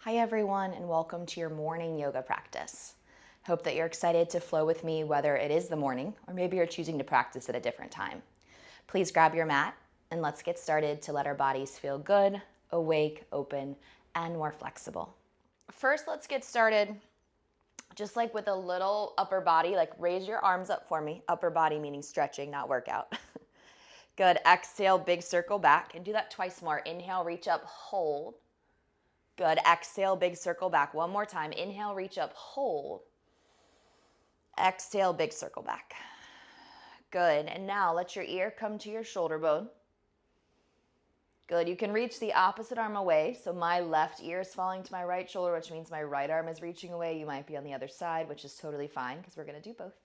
Hi everyone, and welcome to your morning yoga practice. Hope that you're excited to flow with me, whether it is the morning or maybe you're choosing to practice at a different time. Please grab your mat and let's get started to let our bodies feel good, awake, open, and more flexible. First, let's get started just like with a little upper body, like raise your arms up for me. Upper body meaning stretching, not workout. Good. Exhale, big circle back, and do that twice more. Inhale, reach up, hold. Good. Exhale, big circle back. One more time. Inhale, reach up, hold. Exhale, big circle back. Good. And now let your ear come to your shoulder bone. Good. You can reach the opposite arm away. So my left ear is falling to my right shoulder, which means my right arm is reaching away. You might be on the other side, which is totally fine because we're going to do both.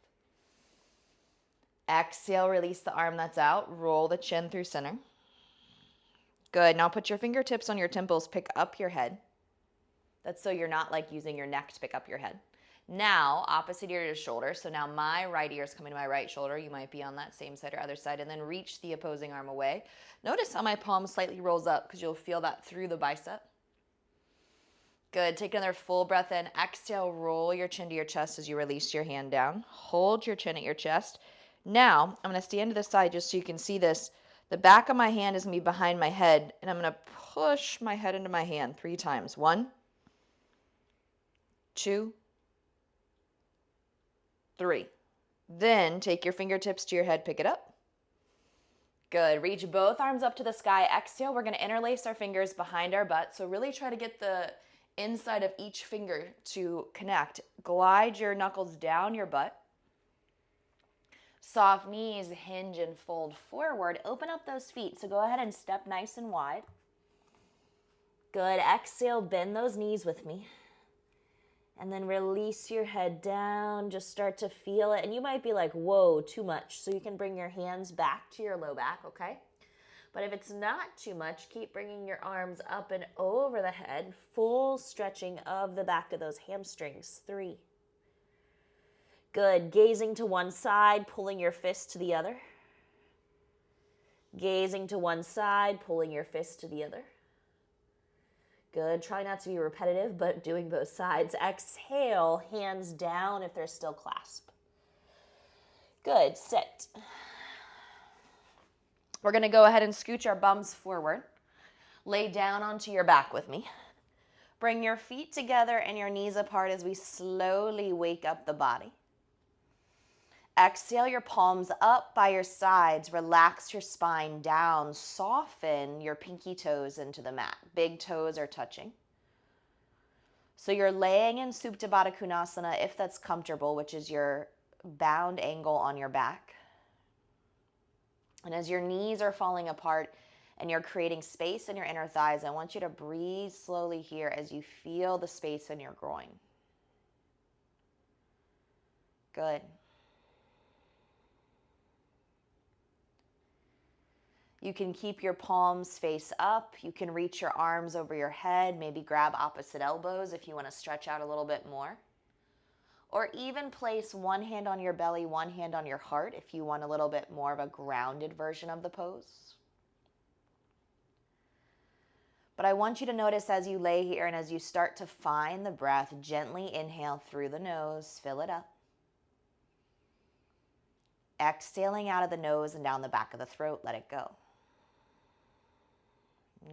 Exhale, release the arm that's out. Roll the chin through center. Good. Now put your fingertips on your temples. Pick up your head. That's so you're not like using your neck to pick up your head. Now, opposite ear to shoulder. So now my right ear is coming to my right shoulder. You might be on that same side or other side. And then reach the opposing arm away. Notice how my palm slightly rolls up because you'll feel that through the bicep. Good. Take another full breath in. Exhale, roll your chin to your chest as you release your hand down. Hold your chin at your chest. Now, I'm going to stand to the side just so you can see this. The back of my hand is going to be behind my head, and I'm going to push my head into my hand 3 times. 1, 2, 3. Then take your fingertips to your head, pick it up. Good. Reach both arms up to the sky. Exhale, we're going to interlace our fingers behind our butt. So really try to get the inside of each finger to connect. Glide your knuckles down your butt. Soft knees, hinge and fold forward. Open up those feet. So go ahead and step nice and wide. Good. Exhale, bend those knees with me. And then release your head down. Just start to feel it. And you might be like, whoa, too much. So you can bring your hands back to your low back, okay? But if it's not too much, keep bringing your arms up and over the head. Full stretching of the back of those hamstrings. 3. Good. Gazing to one side, pulling your fist to the other. Gazing to one side, pulling your fist to the other. Good. Try not to be repetitive, but doing both sides. Exhale, hands down if they're still clasped. Good. Sit. We're going to go ahead and scooch our bums forward. Lay down onto your back with me. Bring your feet together and your knees apart as we slowly wake up the body. Exhale your palms up by your sides. Relax your spine down. Soften your pinky toes into the mat. Big toes are touching. So you're laying in Supta Baddha Konasana if that's comfortable, which is your bound angle on your back. And as your knees are falling apart and you're creating space in your inner thighs, I want you to breathe slowly here as you feel the space in your groin. Good. You can keep your palms face up. You can reach your arms over your head, maybe grab opposite elbows if you want to stretch out a little bit more. Or even place one hand on your belly, one hand on your heart if you want a little bit more of a grounded version of the pose. But I want you to notice as you lay here and as you start to find the breath, gently inhale through the nose, fill it up. Exhaling out of the nose and down the back of the throat, let it go.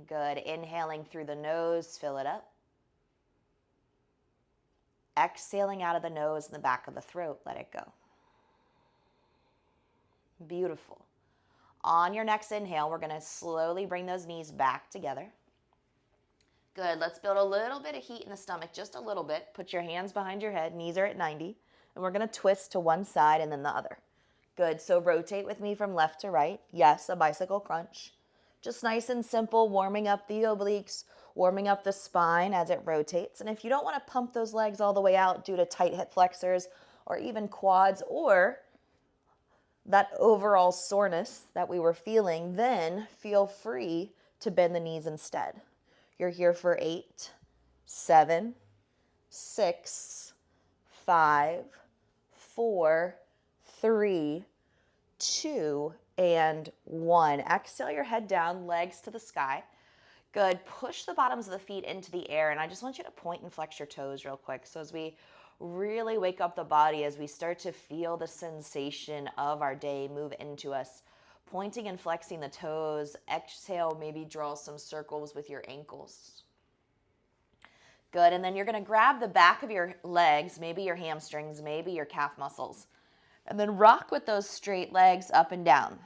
Good. Inhaling through the nose, fill it up. Exhaling out of the nose and the back of the throat, let it go. Beautiful. On your next inhale, we're going to slowly bring those knees back together. Good. Let's build a little bit of heat in the stomach, just a little bit. Put your hands behind your head. Knees are at 90. And we're going to twist to one side and then the other. Good. So rotate with me from left to right. Yes, a bicycle crunch. Just nice and simple, warming up the obliques, warming up the spine as it rotates. And if you don't want to pump those legs all the way out due to tight hip flexors or even quads or that overall soreness that we were feeling, then feel free to bend the knees instead. You're here for 8, 7, 6, 5, 4, 3, 2, and 1. Exhale your head down, legs to the sky. Good. Push the bottoms of the feet into the air, and I just want you to point and flex your toes real quick. So as we really wake up the body, as we start to feel the sensation of our day move into us, pointing and flexing the toes. Exhale, maybe draw some circles with your ankles. Good, and then you're going to grab the back of your legs, maybe your hamstrings, maybe your calf muscles, and then rock with those straight legs up and down.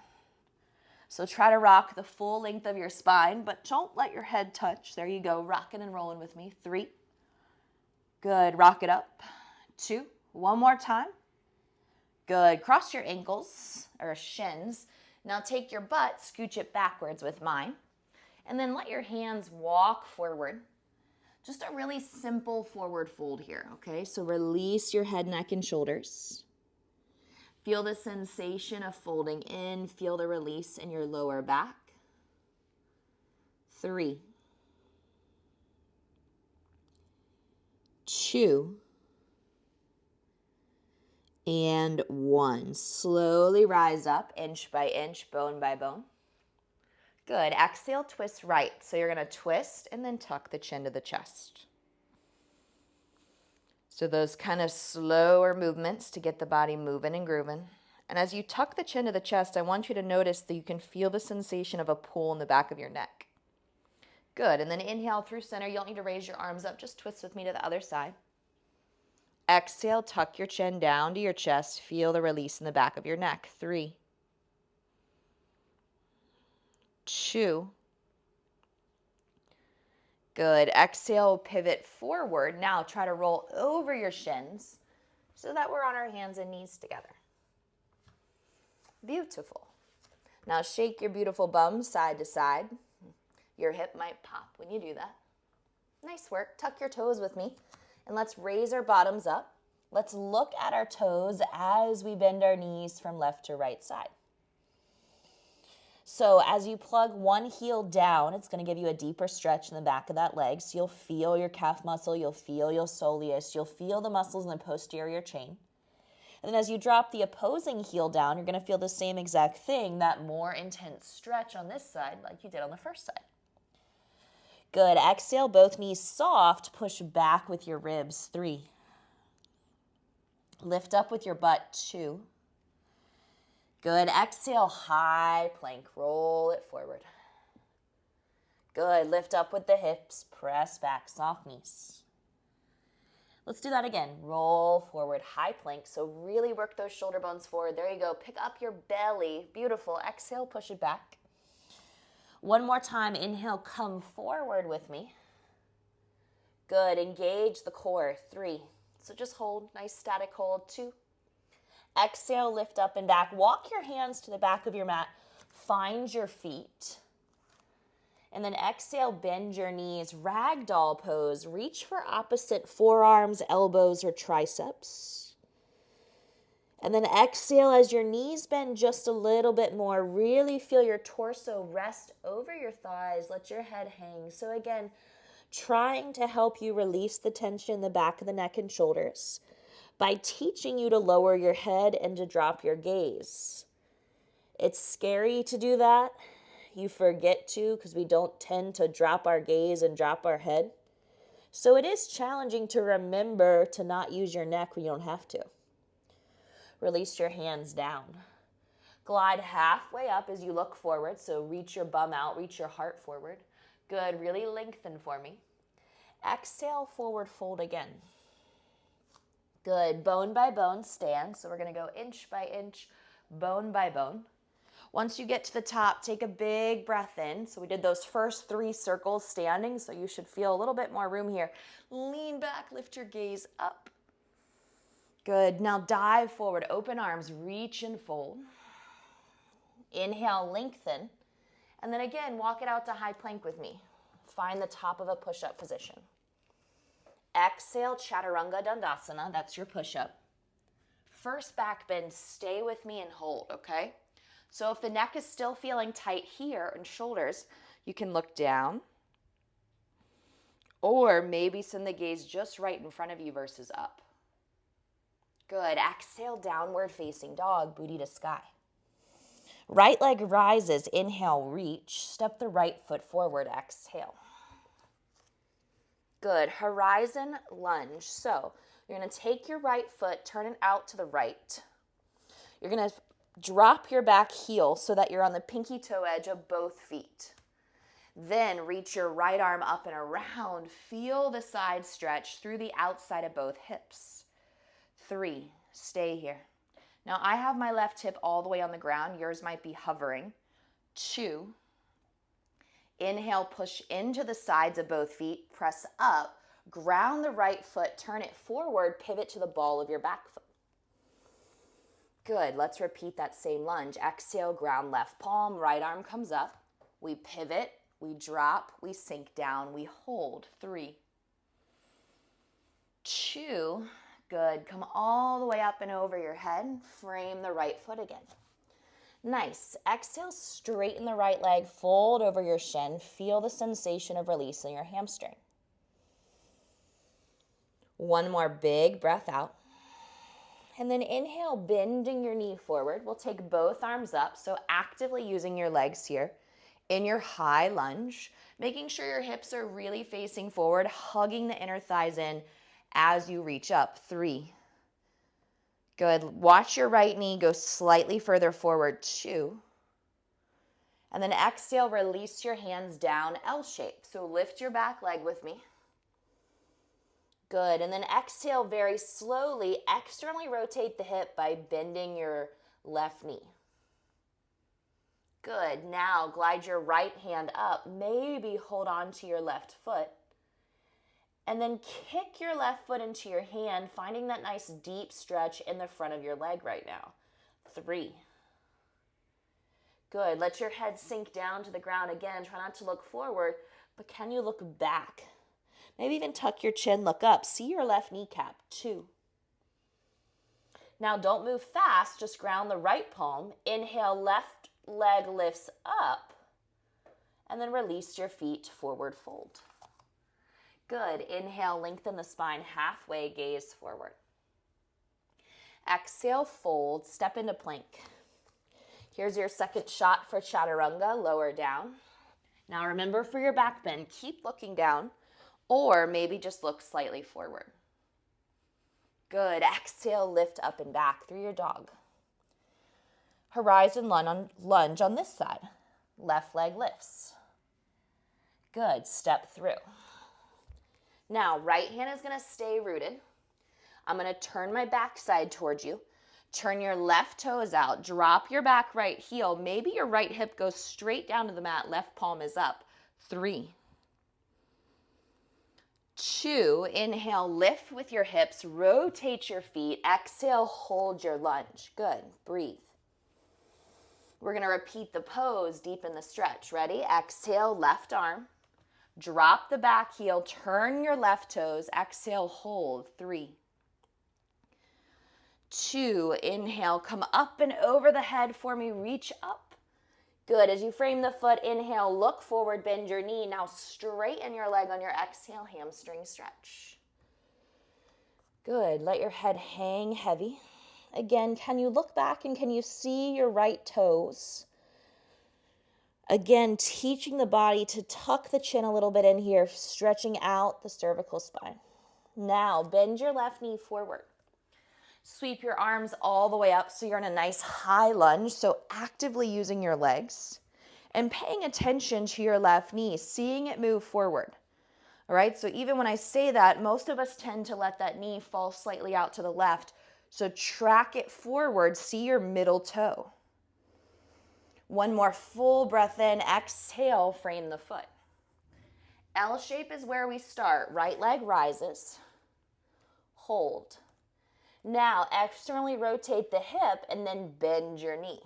So try to rock the full length of your spine, but don't let your head touch. There you go, rocking and rolling with me. 3. Good, rock it up. 2, one more time. Good, cross your ankles or shins. Now take your butt, scooch it backwards with mine, and then let your hands walk forward. Just a really simple forward fold here, okay? So release your head, neck, and shoulders. Feel the sensation of folding in. Feel the release in your lower back. 3, 2, and 1. Slowly rise up, inch by inch, bone by bone. Good. Exhale, twist right. So you're going to twist and then tuck the chin to the chest. So those kind of slower movements to get the body moving and grooving. And as you tuck the chin to the chest, I want you to notice that you can feel the sensation of a pull in the back of your neck. Good. And then inhale through center. You don't need to raise your arms up. Just twist with me to the other side. Exhale, tuck your chin down to your chest. Feel the release in the back of your neck. 3, 2. Good. Exhale, pivot forward. Now try to roll over your shins so that we're on our hands and knees together. Beautiful. Now shake your beautiful bum side to side. Your hip might pop when you do that. Nice work. Tuck your toes with me. And let's raise our bottoms up. Let's look at our toes as we bend our knees from left to right side. So as you plug one heel down, it's going to give you a deeper stretch in the back of that leg. So you'll feel your calf muscle, you'll feel your soleus, you'll feel the muscles in the posterior chain. And then as you drop the opposing heel down, you're going to feel the same exact thing, that more intense stretch on this side like you did on the first side. Good. Exhale, both knees soft. Push back with your ribs. 3. Lift up with your butt. 2. Good. Exhale, high plank. Roll it forward. Good. Lift up with the hips. Press back. Soft knees. Let's do that again. Roll forward. High plank. So really work those shoulder bones forward. There you go. Pick up your belly. Beautiful. Exhale, push it back. One more time. Inhale, come forward with me. Good. Engage the core. 3. So just hold. Nice static hold. 2. Exhale, lift up and back. Walk your hands to the back of your mat. Find your feet. And then exhale, bend your knees. Ragdoll pose. Reach for opposite forearms, elbows, or triceps. And then exhale as your knees bend just a little bit more. Really feel your torso rest over your thighs. Let your head hang. So again, trying to help you release the tension in the back of the neck and shoulders by teaching you to lower your head and to drop your gaze. It's scary to do that. You forget to because we don't tend to drop our gaze and drop our head. So it is challenging to remember to not use your neck when you don't have to. Release your hands down. Glide halfway up as you look forward. So reach your bum out, reach your heart forward. Good, really lengthen for me. Exhale, forward fold again. Good, bone by bone stand. So we're going to go inch by inch, bone by bone. Once you get to the top, take a big breath in. So we did those first 3 circles standing, so you should feel a little bit more room here. Lean back, lift your gaze up. Good, now dive forward, open arms, reach and fold. Inhale, lengthen. And then again, walk it out to high plank with me. Find the top of a push-up position. Exhale, Chaturanga Dandasana, that's your push-up. First back bend, stay with me and hold, okay? So if the neck is still feeling tight here and shoulders, you can look down. Or maybe send the gaze just right in front of you versus up. Good. Exhale, downward facing dog, booty to sky. Right leg rises, inhale, reach. Step the right foot forward, exhale. Good, horizon lunge. So you're gonna take your right foot, turn it out to the right. You're gonna drop your back heel so that you're on the pinky toe edge of both feet. Then reach your right arm up and around. Feel the side stretch through the outside of both hips. 3, stay here. Now I have my left hip all the way on the ground. Yours might be hovering. 2, inhale, push into the sides of both feet, press up, ground the right foot, turn it forward, pivot to the ball of your back foot. Good, let's repeat that same lunge. Exhale, ground left palm, right arm comes up. We pivot, we drop, we sink down, we hold. 3, 2, good. Come all the way up and over your head. Frame the right foot again. Nice. Exhale, straighten the right leg, fold over your shin. Feel the sensation of release in your hamstring. One more big breath out. And then inhale, bending your knee forward. We'll take both arms up, so actively using your legs here in your high lunge, making sure your hips are really facing forward, hugging the inner thighs in as you reach up. 3, good. Watch your right knee go slightly further forward. 2, and then exhale, release your hands down, L shape. So lift your back leg with me. Good, and then exhale very slowly, externally rotate the hip by bending your left knee. Good, now glide your right hand up, maybe hold on to your left foot, and then kick your left foot into your hand, finding that nice deep stretch in the front of your leg right now. 3, good, let your head sink down to the ground again, try not to look forward, but can you look back? Maybe even tuck your chin, look up. See your left kneecap. 2. Now don't move fast, just ground the right palm. Inhale, left leg lifts up. And then release your feet, forward fold. Good. Inhale, lengthen the spine halfway, gaze forward. Exhale, fold, step into plank. Here's your second shot for chaturanga, lower down. Now remember, for your back bend, keep looking down. Or maybe just look slightly forward. Good. Exhale, lift up and back through your dog. Horizon lunge on this side. Left leg lifts. Good. Step through. Now, right hand is going to stay rooted. I'm going to turn my backside towards you. Turn your left toes out. Drop your back right heel. Maybe your right hip goes straight down to the mat. Left palm is up. 3, 2, inhale, lift with your hips, rotate your feet. Exhale, hold your lunge. Good. Breathe. We're going to repeat the pose, deepen the stretch. Ready? Exhale, left arm. Drop the back heel, turn your left toes. Exhale, hold. 3, 2, inhale, come up and over the head for me. Reach up. Good. As you frame the foot, inhale, look forward, bend your knee. Now straighten your leg on your exhale, hamstring stretch. Good. Let your head hang heavy. Again, can you look back and can you see your right toes? Again, teaching the body to tuck the chin a little bit in here, stretching out the cervical spine. Now, bend your left knee forward. Sweep your arms all the way up so you're in a nice high lunge, so actively using your legs and paying attention to your left knee, seeing it move forward. All right, so even when I say that, most of us tend to let that knee fall slightly out to the left, so track it forward, see your middle toe. One more full breath in, exhale, frame the foot. L shape is where we start. Right leg rises, hold. Now, externally rotate the hip and then bend your knee.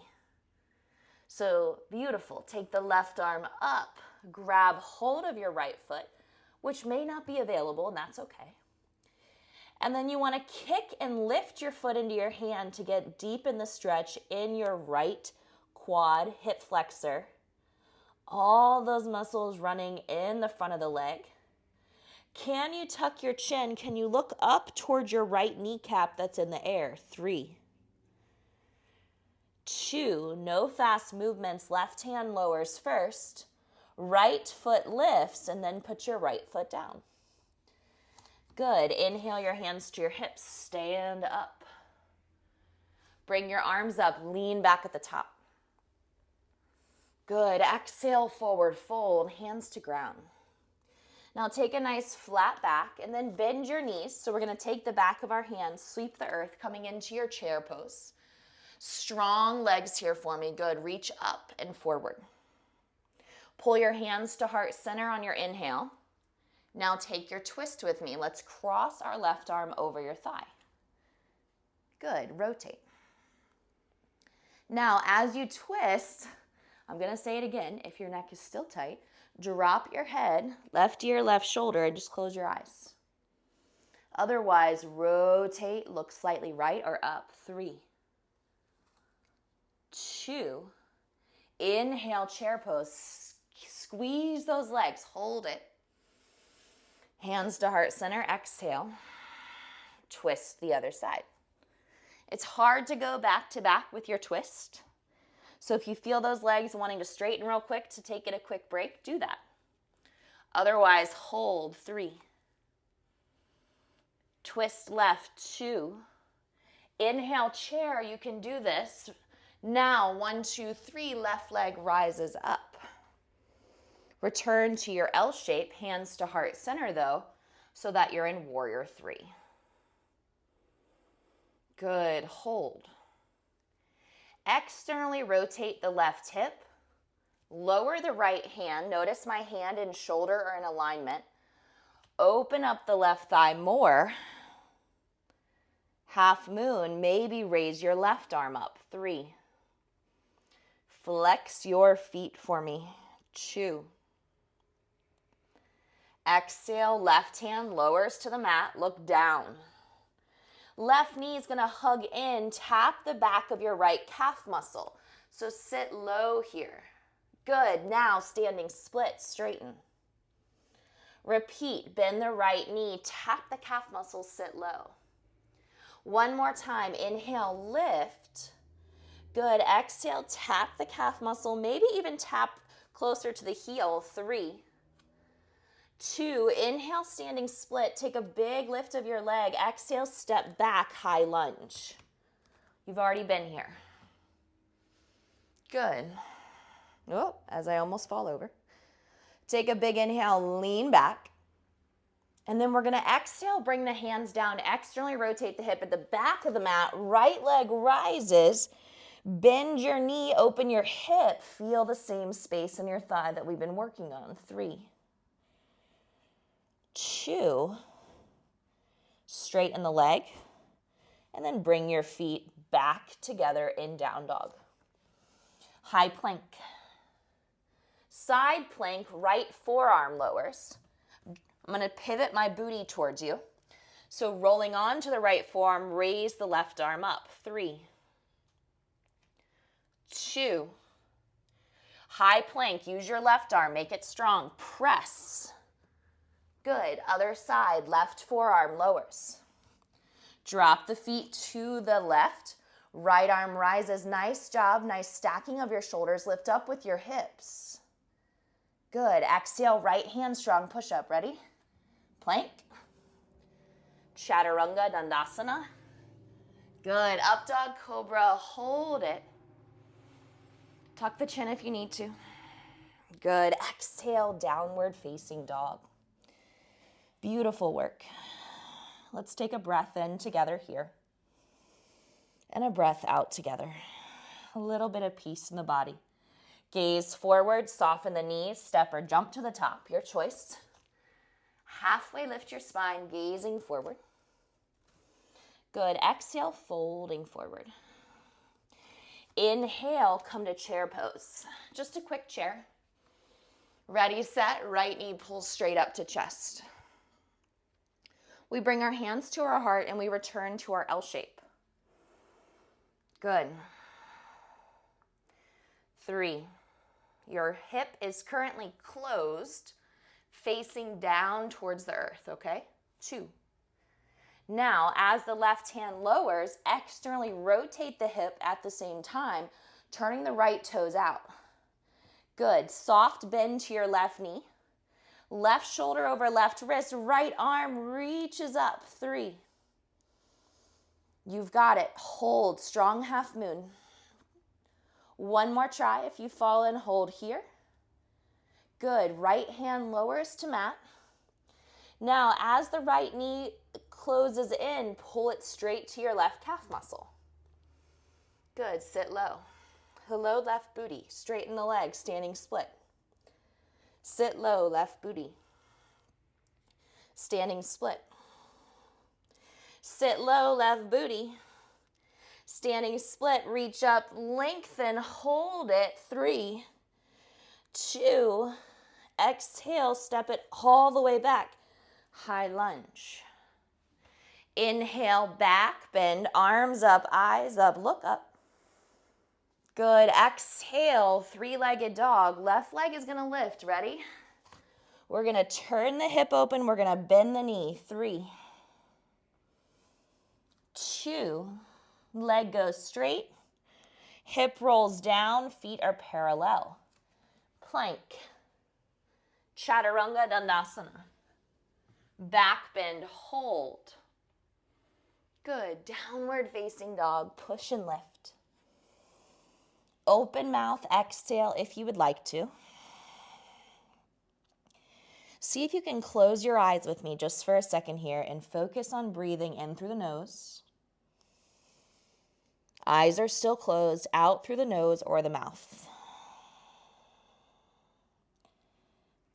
So beautiful. Take the left arm up, grab hold of your right foot, which may not be available, and that's okay. And then you want to kick and lift your foot into your hand to get deep in the stretch in your right quad, hip flexor. All those muscles running in the front of the leg. Can you tuck your chin? Can you look up towards your right kneecap that's in the air? 3, 2, no fast movements. Left hand lowers first. Right foot lifts, and then put your right foot down. Good. Inhale your hands to your hips. Stand up. Bring your arms up. Lean back at the top. Good. Exhale, forward fold, hands to ground. Now take a nice flat back and then bend your knees. So we're going to take the back of our hands, sweep the earth, coming into your chair pose. Strong legs here for me. Good. Reach up and forward. Pull your hands to heart center on your inhale. Now take your twist with me. Let's cross our left arm over your thigh. Good. Rotate. Now as you twist, I'm going to say it again. If your neck is still tight, drop your head, left ear, left shoulder, and just close your eyes. Otherwise, rotate, look slightly right or up. 3, 2, inhale, chair pose. Squeeze those legs, hold it. Hands to heart center, exhale. Twist the other side. It's hard to go back to back with your twist. So if you feel those legs wanting to straighten real quick to take it a quick break, do that. Otherwise, hold. 3. Twist left. 2. Inhale, chair. You can do this. Now, 1, 2, 3, left leg rises up. Return to your L shape, hands to heart center though, so that you're in warrior 3. Good. Hold. Externally rotate the left hip. Lower the right hand. Notice my hand and shoulder are in alignment. Open up the left thigh more. Half moon. Maybe raise your left arm up. 3. Flex your feet for me. 2. Exhale, left hand lowers to the mat. Look down. Left knee is going to hug in. Tap the back of your right calf muscle. So sit low here. Good. Now standing split, straighten. Repeat. Bend the right knee. Tap the calf muscle, sit low. One more time. Inhale, lift. Good. Exhale, tap the calf muscle. Maybe even tap closer to the heel. 3, 2, inhale, standing split. Take a big lift of your leg. Exhale, step back, high lunge. You've already been here. Good. Oh, as I almost fall over. Take a big inhale, lean back. And then we're going to exhale, bring the hands down, externally rotate the hip at the back of the mat. Right leg rises. Bend your knee, open your hip. Feel the same space in your thigh that we've been working on. 3, 2, straighten the leg, and then bring your feet back together in down dog. High plank. Side plank, right forearm lowers. I'm going to pivot my booty towards you. So rolling on to the right forearm, raise the left arm up. 3, 2, high plank, use your left arm, make it strong, press. Good. Other side, left forearm lowers. Drop the feet to the left. Right arm rises. Nice job. Nice stacking of your shoulders. Lift up with your hips. Good. Exhale, right hand strong push-up. Ready? Plank. Chaturanga Dandasana. Good. Up dog cobra. Hold it. Tuck the chin if you need to. Good. Exhale, downward facing dog. Beautiful work. Let's take a breath in together here and a breath out together. A little bit of peace in the body. Gaze forward, soften the knees, step or jump to the top, your choice. Halfway lift your spine, gazing forward. Good. Exhale, folding forward. Inhale, come to chair pose. Just a quick chair. Ready, set, right knee pulls straight up to chest. We bring our hands to our heart and we return to our L shape. Good. 3. Your hip is currently closed, facing down towards the earth, okay? 2. Now, as the left hand lowers, externally rotate the hip at the same time. Turning the right toes out. Good. Soft bend to your left knee. Left shoulder over left wrist. Right arm reaches up. 3. You've got it. Hold. Strong half moon. One more try. If you fall in, hold here. Good. Right hand lowers to mat. Now, as the right knee closes in, pull it straight to your left calf muscle. Good. Sit low. Hello, left booty. Straighten the legs, standing split. Sit low, left booty. Standing split. Sit low, left booty. Standing split, reach up, lengthen, hold it. 3, 2, exhale, step it all the way back. High lunge. Inhale, back, bend, arms up, eyes up, look up. Good. Exhale, 3-legged dog. Left leg is going to lift. Ready? We're going to turn the hip open. We're going to bend the knee. 3, 2, leg goes straight. Hip rolls down. Feet are parallel. Plank. Chaturanga Dandasana. Back bend, hold. Good. Downward facing dog. Push and lift. Open mouth, exhale if you would like to. See if you can close your eyes with me just for a second here and focus on breathing in through the nose. Eyes are still closed, out through the nose or the mouth.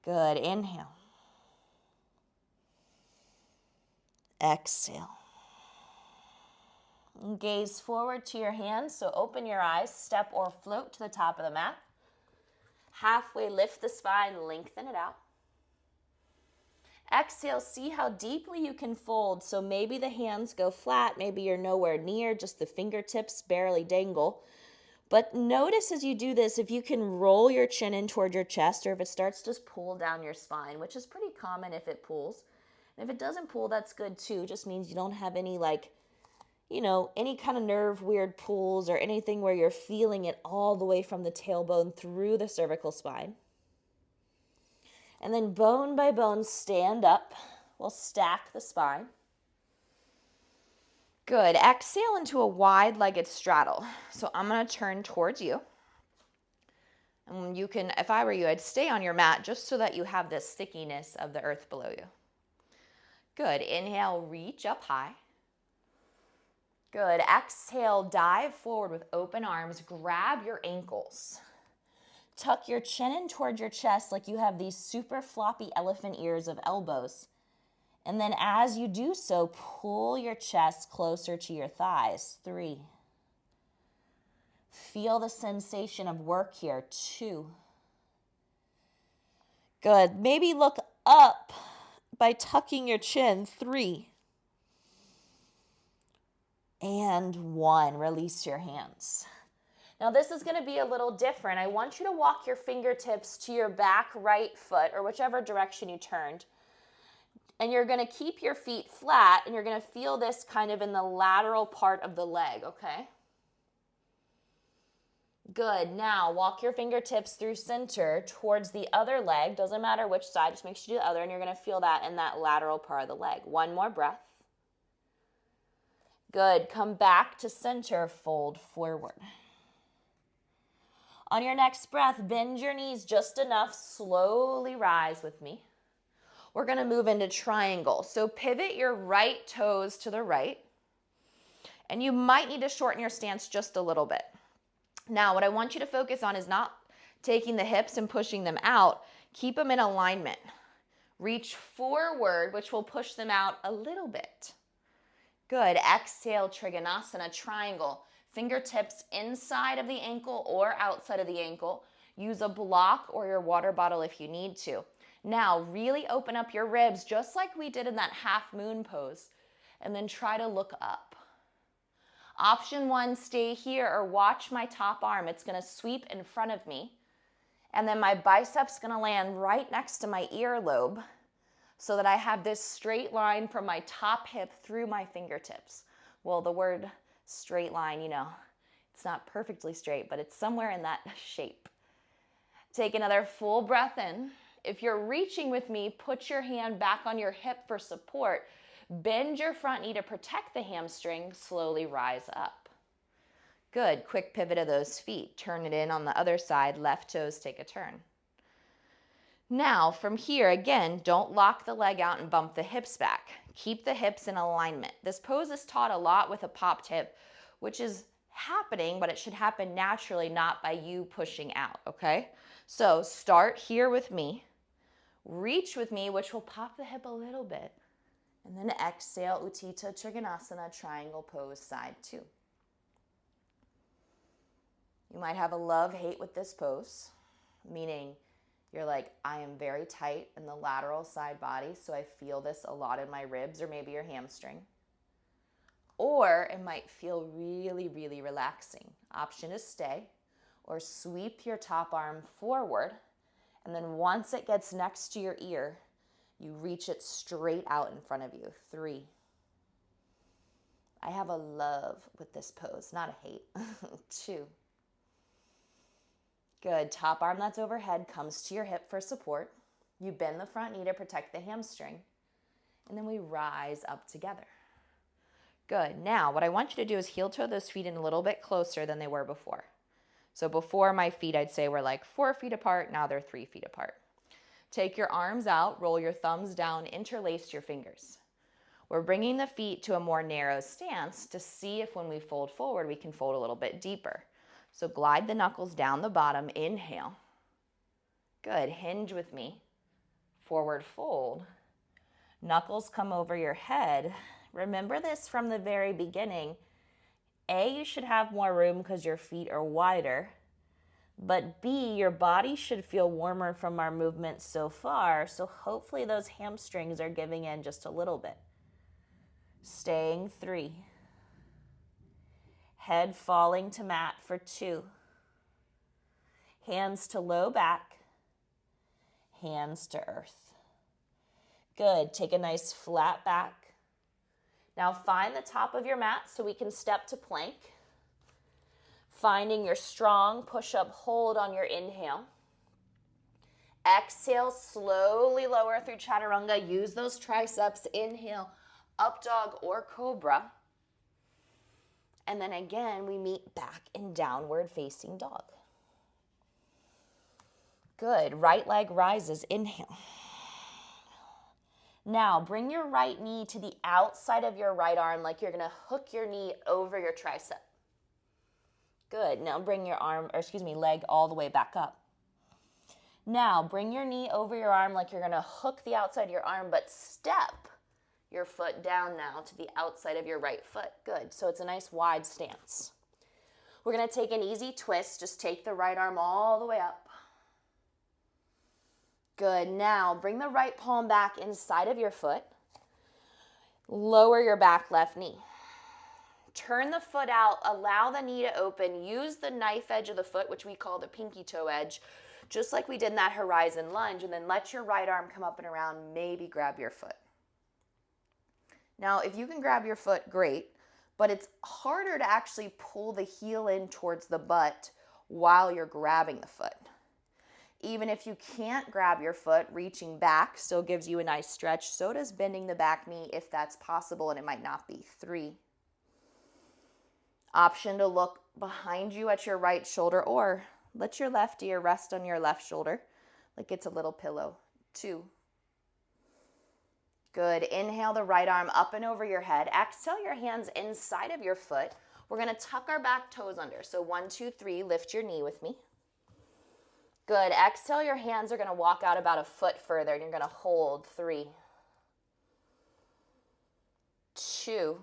Good. Inhale. Exhale. Gaze forward to your hands, so open your eyes, step or float to the top of the mat. Halfway lift the spine, lengthen it out. Exhale, see how deeply you can fold. So maybe the hands go flat, maybe you're nowhere near, just the fingertips barely dangle. But notice as you do this, if you can roll your chin in toward your chest or if it starts to pull down your spine, which is pretty common if it pulls. And if it doesn't pull, that's good too. Just means you don't have any any kind of nerve weird pulls or anything where you're feeling it all the way from the tailbone through the cervical spine. And then bone by bone, stand up. We'll stack the spine. Good. Exhale into a wide-legged straddle. So I'm going to turn towards you. And you can, if I were you, I'd stay on your mat just so that you have this stickiness of the earth below you. Good. Inhale, reach up high. Good. Exhale, dive forward with open arms. Grab your ankles. Tuck your chin in toward your chest like you have these super floppy elephant ears of elbows. And then as you do so, pull your chest closer to your thighs. 3. Feel the sensation of work here. 2. Good. Maybe look up by tucking your chin. 3. And 1. Release your hands. Now this is going to be a little different. I want you to walk your fingertips to your back right foot or whichever direction you turned. And you're going to keep your feet flat and you're going to feel this kind of in the lateral part of the leg, okay? Good. Now walk your fingertips through center towards the other leg. Doesn't matter which side, just make sure you do the other, and you're going to feel that in that lateral part of the leg. One more breath. Good. Come back to center, fold forward. On your next breath, bend your knees just enough, slowly rise with me. We're going to move into triangle. So pivot your right toes to the right, and you might need to shorten your stance just a little bit. Now, what I want you to focus on is not taking the hips and pushing them out. Keep them in alignment. Reach forward, which will push them out a little bit. Good. Exhale, Trikonasana, triangle. Fingertips inside of the ankle or outside of the ankle. Use a block or your water bottle if you need to. Now, really open up your ribs just like we did in that half moon pose, and then try to look up. Option 1, stay here or watch my top arm. It's going to sweep in front of me, and then my biceps going to land right next to my earlobe so that I have this straight line from my top hip through my fingertips. Well, the word straight line, It's not perfectly straight, but it's somewhere in that shape. Take another full breath in. If you're reaching with me, put your hand back on your hip for support. Bend your front knee to protect the hamstring. Slowly rise up. Good. Quick pivot of those feet. Turn it in on the other side. Left toes take a turn. Now, from here, again, don't lock the leg out and bump the hips back. Keep the hips in alignment. This pose is taught a lot with a popped hip, which is happening, but it should happen naturally, not by you pushing out, okay? So start here with me. Reach with me, which will pop the hip a little bit. And then exhale, Utthita Trikonasana, triangle pose, side two. You might have a love-hate with this pose, meaning you're like, I am very tight in the lateral side body, so I feel this a lot in my ribs or maybe your hamstring. Or it might feel really, really relaxing. Option is stay or sweep your top arm forward, and then once it gets next to your ear, you reach it straight out in front of you. 3. I have a love with this pose, not a hate. 2. Good. Top arm that's overhead comes to your hip for support. You bend the front knee to protect the hamstring. And then we rise up together. Good. Now, what I want you to do is heel toe those feet in a little bit closer than they were before. So before my feet, I'd say were like 4 feet apart. Now they're 3 feet apart. Take your arms out, roll your thumbs down, interlace your fingers. We're bringing the feet to a more narrow stance to see if when we fold forward, we can fold a little bit deeper. So glide the knuckles down the bottom, inhale. Good, hinge with me. Forward fold. Knuckles come over your head. Remember this from the very beginning. A, you should have more room because your feet are wider. But B, your body should feel warmer from our movement so far. So hopefully those hamstrings are giving in just a little bit. Staying 3. Head falling to mat for 2. Hands to low back. Hands to earth. Good. Take a nice flat back. Now find the top of your mat so we can step to plank. Finding your strong push-up hold on your inhale. Exhale, slowly lower through chaturanga. Use those triceps. Inhale, up dog or cobra. And then again, we meet back in downward facing dog. Good. Right leg rises. Inhale. Now, bring your right knee to the outside of your right arm like you're going to hook your knee over your tricep. Good. Now bring your leg all the way back up. Now, bring your knee over your arm like you're going to hook the outside of your arm, but step your foot down now to the outside of your right foot. Good. So it's a nice wide stance. We're going to take an easy twist. Just take the right arm all the way up. Good. Now, bring the right palm back inside of your foot. Lower your back left knee. Turn the foot out. Allow the knee to open. Use the knife edge of the foot, which we call the pinky toe edge, just like we did in that horizon lunge, and then let your right arm come up and around. Maybe grab your foot. Now, if you can grab your foot, great, but it's harder to actually pull the heel in towards the butt while you're grabbing the foot. Even if you can't grab your foot, reaching back still gives you a nice stretch. So does bending the back knee if that's possible, and it might not be. 3. Option to look behind you at your right shoulder, or let your left ear rest on your left shoulder like it's a little pillow. 2. Good. Inhale the right arm up and over your head. Exhale your hands inside of your foot. We're going to tuck our back toes under. So 1, 2, 3, lift your knee with me. Good. Exhale, your hands are going to walk out about a foot further, and you're going to hold. 3, 2.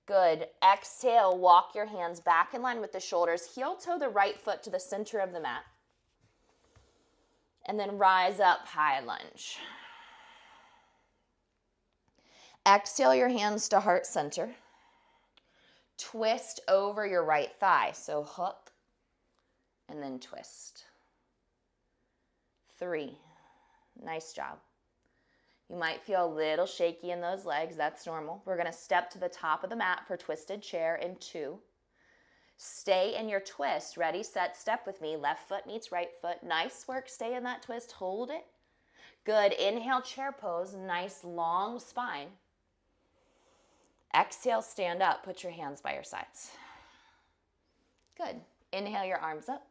Good. Exhale, walk your hands back in line with the shoulders. Heel toe the right foot to the center of the mat. And then rise up, high lunge. Exhale your hands to heart center. Twist over your right thigh. So hook and then twist. 3. Nice job. You might feel a little shaky in those legs. That's normal. We're going to step to the top of the mat for twisted chair in 2. Stay in your twist. Ready, set, step with me. Left foot meets right foot. Nice work. Stay in that twist. Hold it. Good. Inhale, chair pose. Nice long spine. Exhale, stand up. Put your hands by your sides. Good. Inhale your arms up.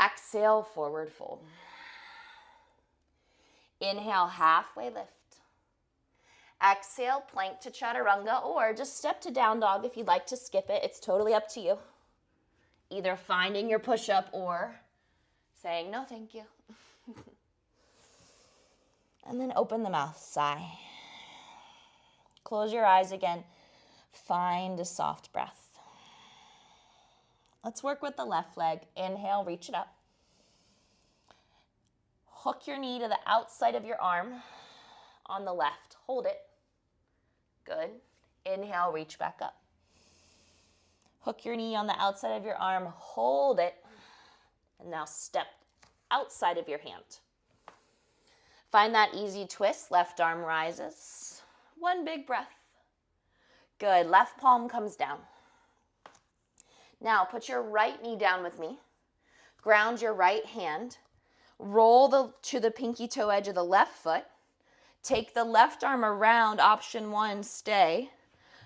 Exhale, forward fold. Inhale, halfway lift. Exhale, plank to chaturanga, or just step to down dog if you'd like to skip it. It's totally up to you. Either finding your push-up or saying no thank you. And then open the mouth, sigh. Close your eyes again. Find a soft breath. Let's work with the left leg. Inhale, reach it up. Hook your knee to the outside of your arm on the left. Hold it. Good. Inhale, reach back up. Hook your knee on the outside of your arm. Hold it. And now step outside of your hand. Find that easy twist. Left arm rises. One big breath. Good. Left palm comes down. Now put your right knee down with me. Ground your right hand. Roll to the pinky toe edge of the left foot. Take the left arm around. Option 1, stay.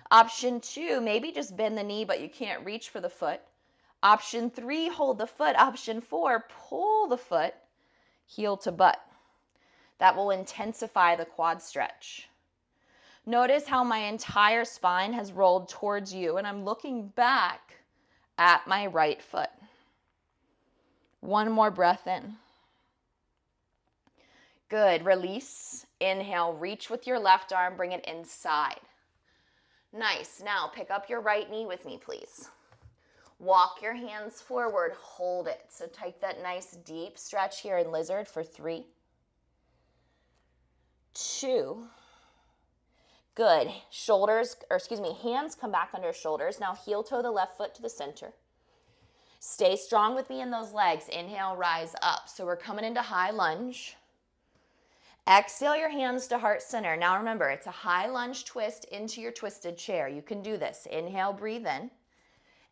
Option 2, maybe just bend the knee, but you can't reach for the foot. Option 3, hold the foot. Option 4, pull the foot, heel to butt. That will intensify the quad stretch. Notice how my entire spine has rolled towards you, and I'm looking back at my right foot. One more breath in. Good. Release. Inhale, reach with your left arm, bring it inside. Nice. Now pick up your right knee with me, please. Walk your hands forward, hold it. So take that nice deep stretch here in lizard for 3, 2. Good. Hands come back under shoulders. Now heel toe the left foot to the center. Stay strong with me in those legs. Inhale, rise up. So we're coming into high lunge. Exhale your hands to heart center. Now remember, it's a high lunge twist into your twisted chair. You can do this. Inhale, breathe in.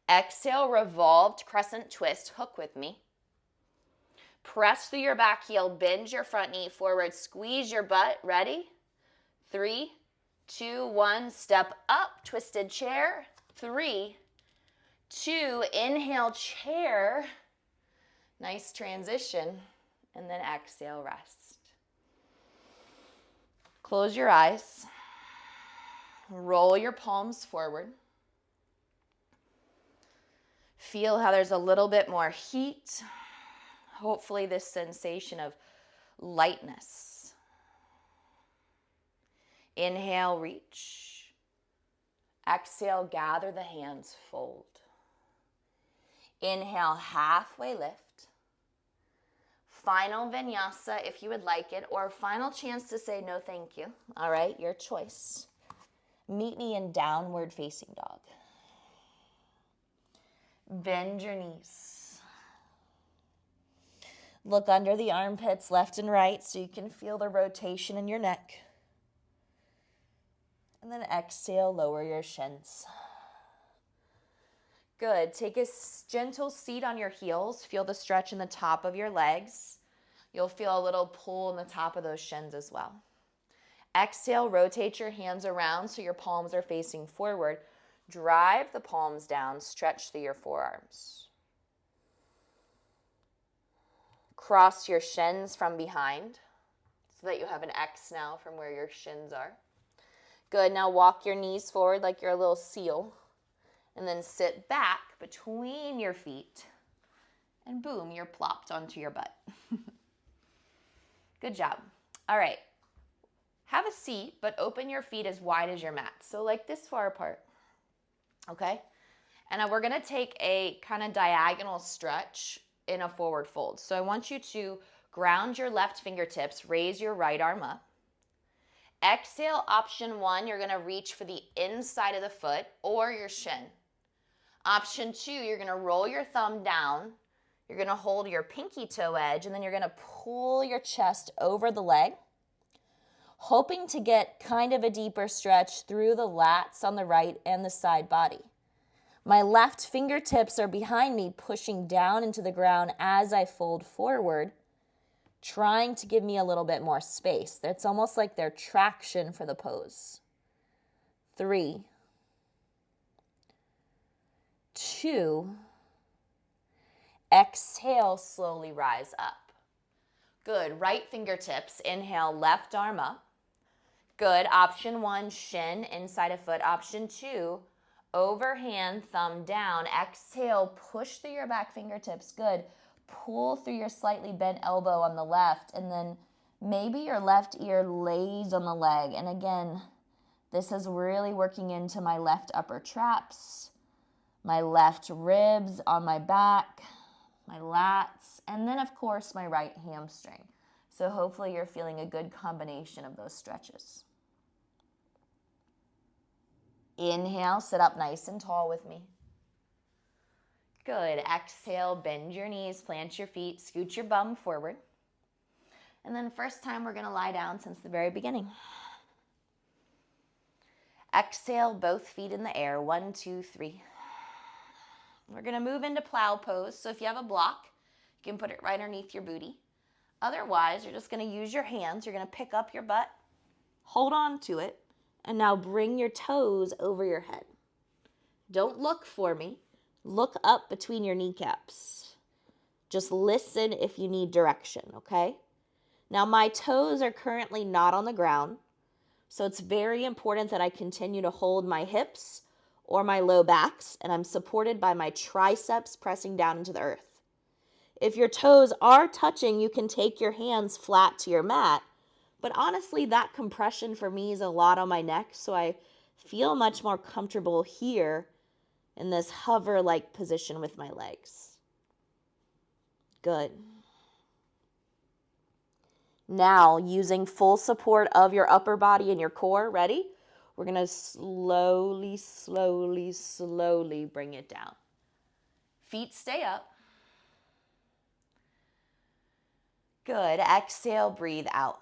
Exhale, revolved crescent twist. Hook with me. Press through your back heel. Bend your front knee forward. Squeeze your butt. Ready? 3, 2, 1. Step up. Twisted chair. 3, 2. Inhale, chair. Nice transition. And then exhale, rest. Close your eyes. Roll your palms forward. Feel how there's a little bit more heat. Hopefully this sensation of lightness. Inhale, reach. Exhale, gather the hands, fold. Inhale, halfway lift. Final vinyasa if you would like it, or final chance to say no thank you. All right, your choice. Meet me in downward facing dog. Bend your knees. Look under the armpits left and right so you can feel the rotation in your neck. And then exhale, lower your shins. Good. Take a gentle seat on your heels. Feel the stretch in the top of your legs. You'll feel a little pull in the top of those shins as well. Exhale, rotate your hands around so your palms are facing forward. Drive the palms down, stretch through your forearms. Cross your shins from behind so that you have an X now from where your shins are. Good. Now walk your knees forward like you're a little seal. And then sit back between your feet. And boom, you're plopped onto your butt. Good job. All right. Have a seat, but open your feet as wide as your mat. So like this far apart. Okay? And we're going to take a kind of diagonal stretch in a forward fold. So I want you to ground your left fingertips, raise your right arm up. Exhale, option 1, you're going to reach for the inside of the foot or your shin. Option 2, you're going to roll your thumb down. You're going to hold your pinky toe edge, and then you're going to pull your chest over the leg. hoping to get kind of a deeper stretch through the lats on the right and the side body. My left fingertips are behind me, pushing down into the ground as I fold forward, trying to give me a little bit more space. It's almost like they're traction for the pose. 3, 2, exhale, slowly rise up. Good, right fingertips, inhale, left arm up. Good, option 1, shin inside a foot. Option 2, overhand, thumb down. Exhale, push through your back fingertips. Good. Pull through your slightly bent elbow on the left, and then maybe your left ear lays on the leg. And again, this is really working into my left upper traps, my left ribs on my back, my lats, and then of course my right hamstring. So hopefully you're feeling a good combination of those stretches. Inhale, sit up nice and tall with me. Good. Exhale, bend your knees, plant your feet, scoot your bum forward. And then first time we're going to lie down since the very beginning. Exhale, both feet in the air. 1, 2, 3. We're going to move into plow pose. So if you have a block, you can put it right underneath your booty. Otherwise, you're just going to use your hands. You're going to pick up your butt, hold on to it, and now bring your toes over your head. Don't look for me. Look up between your kneecaps. Just listen if you need direction, okay? Now, my toes are currently not on the ground, so it's very important that I continue to hold my hips or my low backs, and I'm supported by my triceps pressing down into the earth. If your toes are touching, you can take your hands flat to your mat, but honestly, that compression for me is a lot on my neck, so I feel much more comfortable here in this hover-like position with my legs. Good. Now, using full support of your upper body and your core, ready? We're going to slowly, slowly, slowly bring it down. Feet stay up. Good. Exhale, breathe out.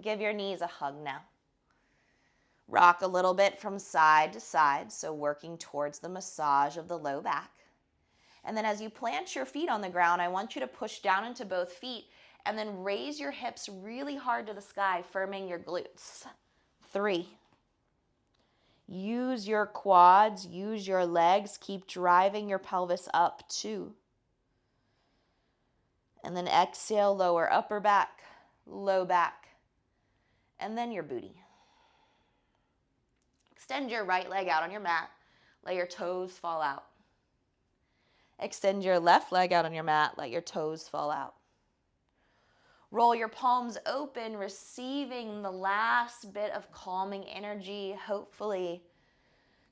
Give your knees a hug now. Rock a little bit from side to side, so working towards the massage of the low back. And then as you plant your feet on the ground, I want you to push down into both feet and then raise your hips really hard to the sky, firming your glutes. 3. Use your quads, use your legs, keep driving your pelvis up. 2. And then exhale, lower upper back, low back, and then your booty. Extend your right leg out on your mat. Let your toes fall out. Extend your left leg out on your mat. Let your toes fall out. Roll your palms open, receiving the last bit of calming energy, hopefully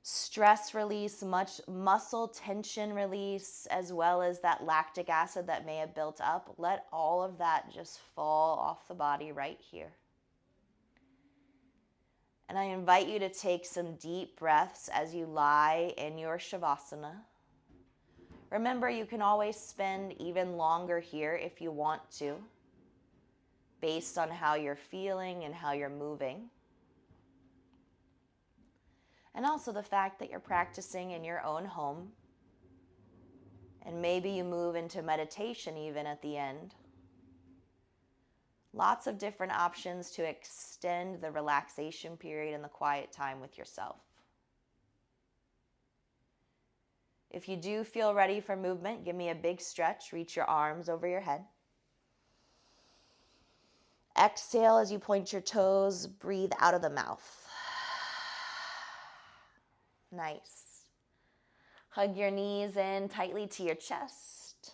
stress release, much muscle tension release, as well as that lactic acid that may have built up. Let all of that just fall off the body right here. And I invite you to take some deep breaths as you lie in your Savasana. Remember, you can always spend even longer here if you want to, based on how you're feeling and how you're moving. And also the fact that you're practicing in your own home. And maybe you move into meditation even at the end. Lots of different options to extend the relaxation period and the quiet time with yourself. If you do feel ready for movement, give me a big stretch. Reach your arms over your head. Exhale as you point your toes. Breathe out of the mouth. Nice. Hug your knees in tightly to your chest.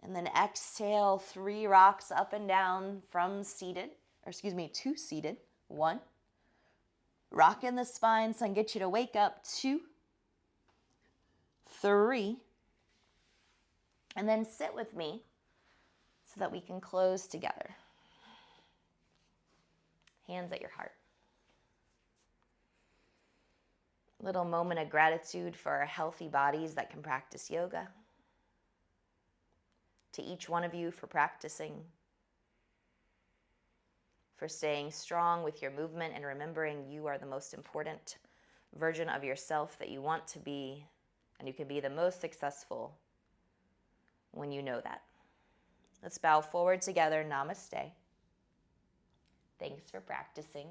And then exhale, 3 rocks up and down from seated, to seated. 1. Rock in the spine, so I can get you to wake up. 2. 3. And then sit with me so that we can close together. Hands at your heart. Little moment of gratitude for our healthy bodies that can practice yoga. to each one of you for practicing, for staying strong with your movement and remembering you are the most important version of yourself that you want to be, and you can be the most successful when you know that. Let's bow forward together. Namaste. Thanks for practicing.